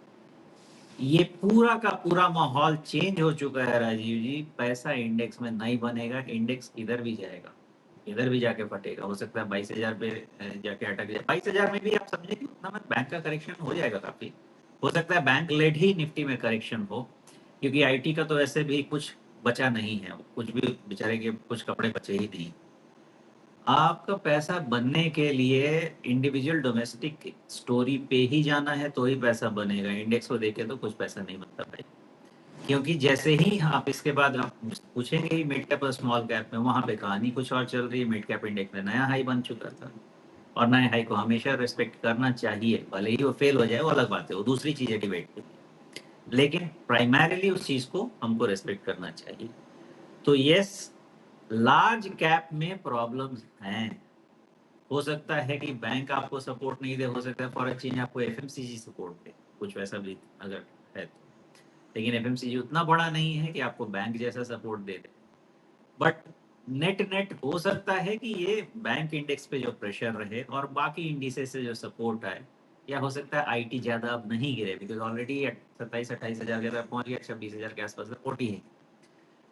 ये पूरा का पूरा माहौल चेंज हो चुका है राजीव जी। पैसा इंडेक्स में नहीं बनेगा, इंडेक्स इधर भी जाएगा, इधर भी जाके फटेगा। हो सकता है 22,000 पे जाके अटक जाए। 22,000 में भी आप समझे कि उतना में बैंक का करेक्शन हो जाएगा काफी। हो सकता है बैंक लेड ही निफ्टी में करेक्शन हो, क्योंकि आईटी का तो वैसे भी कुछ बचा नहीं है, कुछ भी बेचारे के कुछ कपड़े बचे ही नहीं। आपका पैसा बनने के लिए इंडिविजुअल डोमेस्टिक स्टोरी पे ही जाना है, तो ही पैसा बनेगा। इंडेक्स को देखे तो कुछ पैसा नहीं बनता भाई। क्योंकि जैसे ही आप इसके बाद आप पूछेंगे ही मिड कैप और स्मॉल कैप में, वहां पे कहानी कुछ और चल रही है। मिड कैप इंडेक्स में नया हाई बन चुका था, और नए हाई को हमेशा रिस्पेक्ट करना चाहिए, भले ही वो फेल हो जाए वो अलग बात है, वो दूसरी चीज है डिबेट की। लेकिन प्राइमरीली उस चीज को हमको रिस्पेक्ट करना चाहिए। तो यस, लार्ज कैप में प्रॉब्लम्स हैं। हो सकता है कि बैंक आपको सपोर्ट नहीं दे, हो सकता है फॉर अ चेंज आपको एफएमसीजी सपोर्ट दे, कुछ वैसा भी अगर है तो। लेकिन एफएमसीजी उतना बड़ा नहीं है कि आपको बैंक जैसा support they they. But net net हो सकता है कि ये बैंक इंडेक्स पे जो प्रेशर रहे और बाकी इंडिसेस से जो सपोर्ट आए, या हो सकता है आईटी ज्यादा अब नहीं गिरे, बिकॉज ऑलरेडी 27-28 हजार के तरफ पहुंच गया, 26,000 के आसपास सपोर्ट ही है।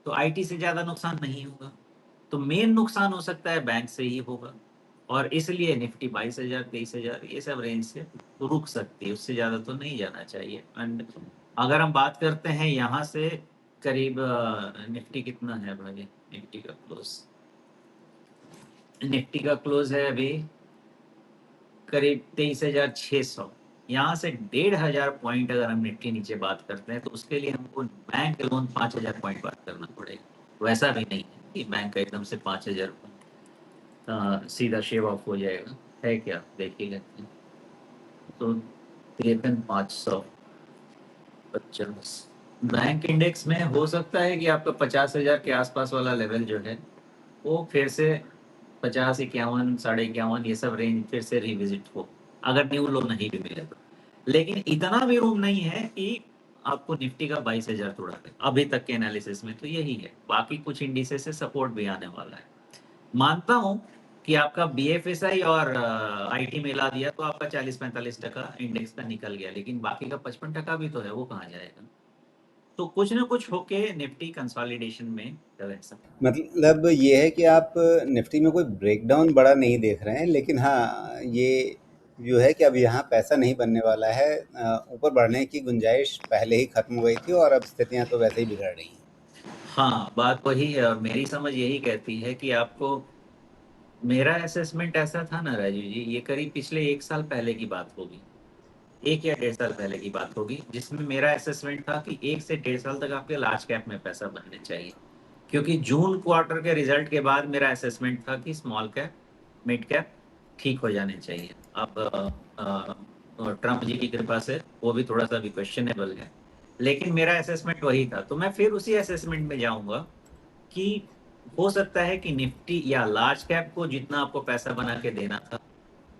तो आईटी से ज्यादा नुकसान नहीं होगा। तो मेन नुकसान हो सकता है बैंक से ही होगा, और इसलिए निफ्टी 22,000 23,000 ये सब रेंज से रुक सकती है, उससे ज़्यादा तो नहीं जाना चाहिए। एंड अगर हम बात करते हैं यहाँ से करीब निफ्टी कितना है भाई? निफ्टी का क्लोज है अभी करीब 23,600। यहाँ से 1,500 पॉइंट अगर हम निफ्टी नीचे बात करते हैं, तो उसके लिए हमको बैंक लोन 5,000 पॉइंट बात करना पड़ेगा। वैसा भी नहीं है कि बैंक का एकदम से 5,000 सीधा शेव ऑफ हो जाएगा, है क्या? देखिएगा तो 53,550 बैंक इंडेक्स में हो सकता है कि आपका 50,000 के आसपास वाला लेवल जो है वो फिर से 50, 51, 51.5 ये सब रेंज फिर से रिविजिट हो, अगर न्यू लो नहीं भी मिले तो। लेकिन इतना भी रूम नहीं है कि आपको निफ्टी का 22,000 तोड़ा है अभी तक के एनालिसिस में। तो यही है, बाकी कुछ इंडिसेस से सपोर्ट भी आने वाला है। मानता हूं कि आपका बीएफएसआई और आईटी मिला दिया तो आपका 40-45% इंडेक्स का निकल गया, लेकिन बाकी का 55% भी तो है, वो कहाँ जाएगा? तो कुछ ना कुछ होके निफ्टी कंसोलिडेशन में ऐसा। मतलब ये है कि आप निफ्टी में कोई ब्रेकडाउन बड़ा नहीं देख रहे हैं, लेकिन हाँ, ये जो है कि अब यहाँ पैसा नहीं बनने वाला है। ऊपर बढ़ने की गुंजाइश पहले ही खत्म हो गई थी और अब स्थितियाँ तो वैसे ही बिगड़ रही हैं। हाँ, बात वही है और मेरी समझ यही कहती है कि आपको, मेरा असेसमेंट ऐसा था ना राजू जी, ये करीब पिछले 1 साल पहले की बात होगी, 1 या 1.5 साल पहले की बात होगी, जिसमें मेरा असेसमेंट था कि 1 से 1.5 साल तक आपके लार्ज कैप में पैसा बनने चाहिए। क्योंकि जून क्वार्टर के रिजल्ट के बाद मेरा असेसमेंट था कि स्मॉल कैप, मिड कैप ठीक हो जाने चाहिए। अब ट्रम्प जी की कृपा से वो भी थोड़ा-सा अभी क्वेश्चनेबल है। लेकिन मेरा असेसमेंट वही था, तो मैं फिर उसी असेसमेंट में जाऊँगा कि हो सकता है कि निफ्टी या लार्ज कैप को जितना आपको पैसा बना के देना था,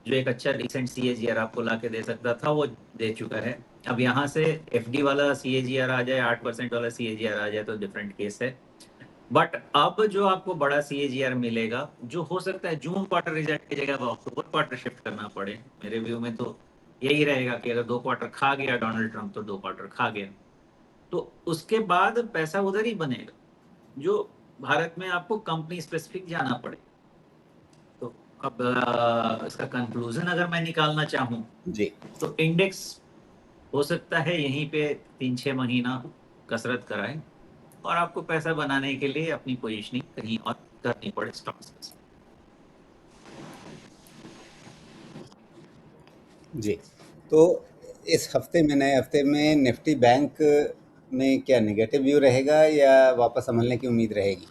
जो एक अच्छा डिसेंट सीएजीआर आपको ला के दे सकता था, वो दे चुका है। अब यहाँ से एफडी वाला सीएजीआर आ जाए, 8% वाला सीएजीआर आ जाए तो डिफरेंट केस है। बट अब जो आपको बड़ा सीएजीआर मिलेगा, जो हो सकता है जून क्वार्टर रिजल्ट की जगह अब अक्टूबर क्वार्टर शिफ्ट करना पड़े, मेरे व्यू में तो यही रहेगा कि अगर 2 क्वार्टर खा गया डोनाल्ड ट्रंप तो 2 क्वार्टर खा गया। तो उसके बाद पैसा उधर ही बनेगा, जो भारत में आपको कंपनी स्पेसिफिक जाना पड़े। तो अब इसका कंक्लूजन अगर मैं निकालना चाहूँ जी। तो इंडेक्स हो सकता है यहीं पे 3-6 महीना कसरत कराए और आपको पैसा बनाने के लिए अपनी पोजीशनिंग कहीं और करनी पड़े स्टॉक्स में। जी। तो इस हफ्ते में, नए हफ्ते में निफ्टी बैंक में क्या नेगेटिव व्यू रहेगा या वापस संभलने की उम्मीद रहेगी?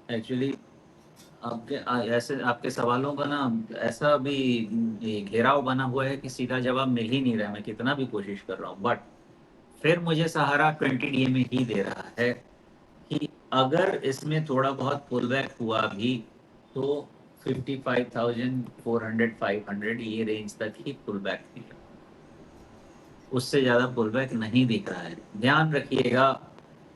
एक्चुअली आपके ऐसे आपके सवालों का ना ऐसा भी ये घेराव बना हुआ है कि सीधा जवाब मिल ही नहीं रहा है, मैं कितना भी कोशिश कर रहा हूँ। बट फिर मुझे सहारा 20 डीए में ही दे रहा है कि अगर इसमें थोड़ा बहुत पुल बैक हुआ भी तो 55,400 500 ये रेंज तक ही पुल बैक दिखेगा, उससे ज़्यादा पुल बैक नहीं दिख रहा है। ध्यान रखिएगा,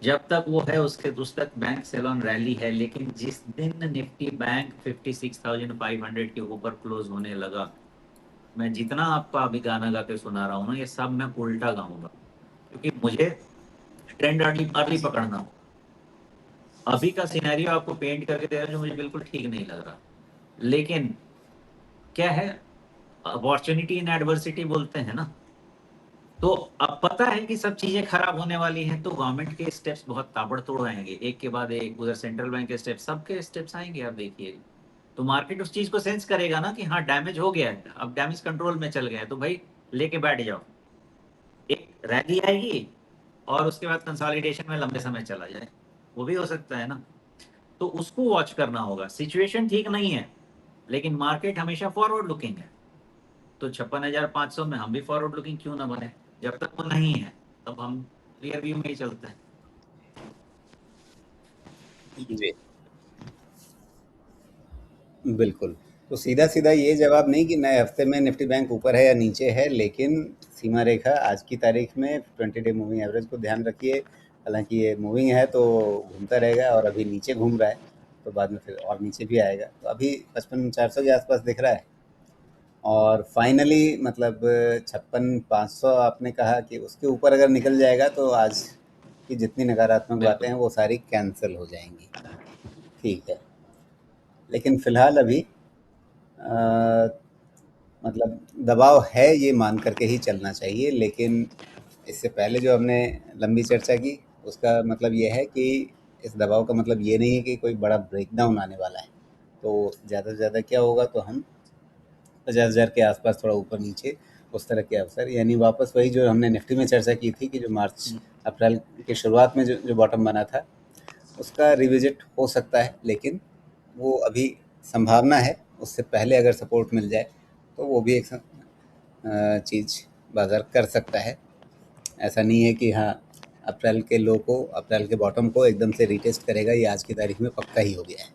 जब तक वो है उसके उस तक बैंक सेल ऑन रैली है, लेकिन जिस दिन निफ्टी बैंक 56,500 के ऊपर क्लोज होने लगा, मैं जितना आपको अभी गाना गा के सुना रहा हूँ ना, ये सब मैं उल्टा गाऊंगा, क्योंकि मुझे ट्रेंड अर्ली अर्ली पकड़ना हो। अभी का सिनेरियो आपको पेंट करके दे रहा है जो मुझे बिल्कुल ठीक नहीं लग रहा, लेकिन क्या है, अपॉर्चुनिटी इन एडवर्सिटी बोलते हैं ना। तो अब पता है कि सब चीजें खराब होने वाली हैं, तो गवर्नमेंट के स्टेप्स बहुत ताबड़तोड़ आएंगे, एक के बाद एक, उधर सेंट्रल बैंक के स्टेप्स, सबके स्टेप्स आएंगे, आप देखिए। तो मार्केट उस चीज को सेंस करेगा ना कि हाँ डैमेज हो गया है, अब डैमेज कंट्रोल में चल गया है, तो भाई लेके बैठ जाओ। एक रैली आएगी और उसके बाद कंसोलिडेशन में लंबे समय चला जाए, वो भी हो सकता है ना। तो उसको वॉच करना होगा। सिचुएशन ठीक नहीं है, लेकिन मार्केट हमेशा फॉरवर्ड लुकिंग है। तो 56,500 में हम भी फॉरवर्ड लुकिंग क्यों ना बने। जब तक वो नहीं है तब हम रियर व्यू में ही चलते हैं। जी, बिल्कुल। तो सीधा-सीधा ये जवाब नहीं कि नए हफ्ते में निफ्टी बैंक ऊपर है या नीचे है, लेकिन सीमा रेखा आज की तारीख में 20 डे मूविंग एवरेज को ध्यान रखिए। हालाँकि ये मूविंग है तो घूमता रहेगा और अभी नीचे घूम रहा है, तो बाद में फिर और नीचे भी आएगा। तो अभी 55,400 के आसपास दिख रहा है और फाइनली मतलब 56,500 आपने कहा कि उसके ऊपर अगर निकल जाएगा तो आज की जितनी नकारात्मक बातें बिल्कुल। हैं वो सारी कैंसल हो जाएँगी। ठीक है। लेकिन फ़िलहाल अभी अ, मतलब दबाव है ये मान करके ही चलना चाहिए, लेकिन इससे पहले जो हमने लंबी चर्चा की उसका मतलब ये है कि इस दबाव का मतलब ये नहीं है कि कोई बड़ा ब्रेकडाउन आने वाला है। तो ज़्यादा से ज़्यादा क्या होगा, तो हम 50,000 के आसपास थोड़ा ऊपर नीचे उस तरह के अवसर, यानी वापस वही जो हमने निफ्टी में चर्चा की थी कि जो मार्च अप्रैल की शुरुआत में जो जो बॉटम बना था उसका रिविजिट हो सकता है, लेकिन वो अभी संभावना है। उससे पहले अगर सपोर्ट मिल जाए तो वो भी एक चीज़ बाज़ार कर सकता है। ऐसा नहीं है कि हाँ, अप्रैल के लो को, अप्रैल के बॉटम को एकदम से रीटेस्ट करेगा, ये आज की तारीख में पक्का ही हो गया है।